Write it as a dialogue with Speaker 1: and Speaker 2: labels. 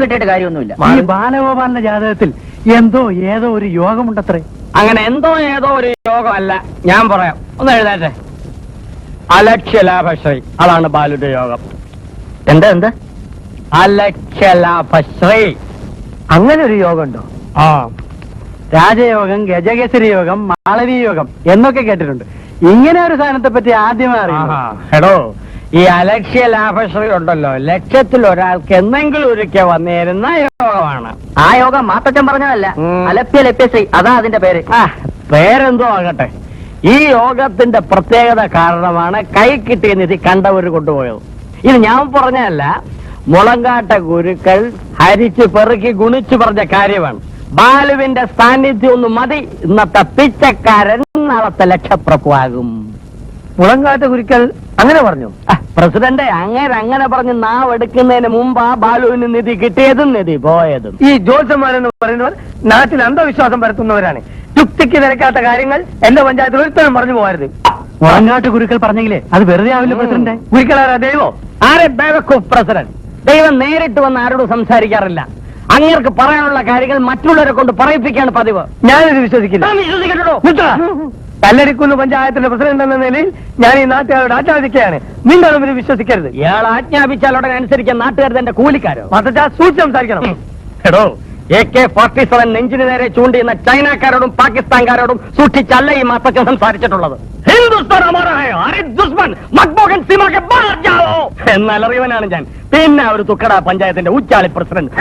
Speaker 1: കിട്ടിയിട്ട് കാര്യമൊന്നുമില്ല.
Speaker 2: ഈ ബാലഗോപാലിന്റെ ജാതകത്തിൽ എന്തോ ഏതോ ഒരു യോഗമുണ്ടത്രേ.
Speaker 3: അങ്ങനെ എന്തോ ഏതോ ഒരു യോഗമല്ല, ഞാൻ പറയാം. ഒന്ന് എഴുതാറ്റെ. അലക്ഷ്യലാഭശ്രീ, അതാണ് ബാലുന്റെ യോഗം.
Speaker 1: എന്താ
Speaker 3: അലക്ഷ്യലാഭശ്രീ.
Speaker 2: അങ്ങനെ ഒരു യോഗമുണ്ടോ?
Speaker 3: ആ,
Speaker 2: രാജയോഗം, ഗജകേസരി യോഗം, മാളവി യോഗം എന്നൊക്കെ കേട്ടിട്ടുണ്ട്. ഇങ്ങനെ ഒരു സാധനത്തെ പറ്റി ആദ്യമായി അറിയാം.
Speaker 3: എടോ, ഈ അലക്ഷ്യലാഭശ്രീ ഉണ്ടല്ലോ, ലക്ഷ്യത്തിൽ ഒരാൾക്ക് എന്തെങ്കിലും ഒരിക്കൽ വന്നിരുന്ന യോഗമാണ്.
Speaker 1: ആ യോഗം മാത്തച്ഛൻ പറഞ്ഞതല്ല, അലപ്യലപ്യശ്രീ, അതാ അതിന്റെ പേര്.
Speaker 3: പേരെന്തോ ആകട്ടെ, ഈ യോഗത്തിന്റെ പ്രത്യേകത കാരണമാണ് കൈ കിട്ടിയ നിധി കണ്ടവര് കൊണ്ടുപോയത്. ഇത് ഞാൻ പറഞ്ഞതല്ല, മുളങ്കാട്ട ഗുരുക്കൾ ഹരിച്ച് പെറുക്കി ഗുണിച്ചു പറഞ്ഞ കാര്യമാണ്. ബാലുവിന്റെ സാന്നിധ്യം ഒന്ന് മതി, ഇന്നത്തെ പിച്ചക്കാരൻ നാളത്തെ ലക്ഷപ്രഭുവാകും.
Speaker 2: മുളങ്കാട്ട ഗുരുക്കൾ അങ്ങനെ പറഞ്ഞു?
Speaker 3: പ്രസിഡന്റ്, അങ്ങനെ പറഞ്ഞ് നാവെടുക്കുന്നതിന് മുമ്പാ ബാലുവിന് നിധി കിട്ടിയതും നിധി പോയതും.
Speaker 2: ഈ ജോത്സ്യന്മാരെന്ന് പറയുന്നവർ നാട്ടിൽ അന്ധവിശ്വാസം പരത്തുന്നവരാണ്. യുക്തിക്ക് നിരക്കാത്ത കാര്യങ്ങൾ എന്റെ പഞ്ചായത്തിൽ ഒരുത്തരം പറഞ്ഞു പോകരുത്. മുളങ്കാട്ട് ഗുരുക്കൾ പറഞ്ഞെങ്കിലേ അത് വെറുതെ ആവില്ല പ്രസിഡന്റ്. ഗുരുക്കളാരാ? ദൈവോ?
Speaker 3: ആരെ ബേവക്കൂഫ് പ്രസിഡന്റ്? ദൈവം നേരിട്ട് വന്ന് ആരോടും സംസാരിക്കാറില്ല. അങ്ങേർക്ക് പറയാനുള്ള കാര്യങ്ങൾ മറ്റുള്ളവരെ കൊണ്ട് പറയിപ്പിക്കാണ് പതിവ്.
Speaker 2: ഞാനിത് വിശ്വസിക്കില്ല.
Speaker 3: വിശ്വസിക്കട്ടോ?
Speaker 2: കല്ലരിക്കുന്ന് പഞ്ചായത്തിന്റെ പ്രസിഡന്റ് എന്ന നിലയിൽ ഞാൻ ഈ നാട്ടുകാരോട് ആജ്ഞാപിക്കുകയാണ്, നിങ്ങളും ഇത് വിശ്വസിക്കരുത്.
Speaker 3: ഇയാൾ ആജ്ഞാപിച്ചാൽ ഉടനെ അനുസരിക്കാൻ നാട്ടുകാർ എന്റെ കൂലിക്കാരോ?
Speaker 2: സൂക്ഷിച്ച് സംസാരിക്കണം.
Speaker 3: എടോ, AK-47 നെഞ്ചിന് നേരെ ചൂണ്ടിയുന്ന ചൈനക്കാരോടും പാകിസ്ഥാൻകാരോടും സൂക്ഷിച്ചല്ല ഈ മാത്തച്ഛൻ സംസാരിച്ചിട്ടുള്ളത്. ഹിന്ദുസ്ഥാൻ എന്നലറിയവനാണ് ഞാൻ. പിന്നെ ഒരു തുക്കട പഞ്ചായത്തിന്റെ ഉച്ചാളി പ്രസിഡന്റ്.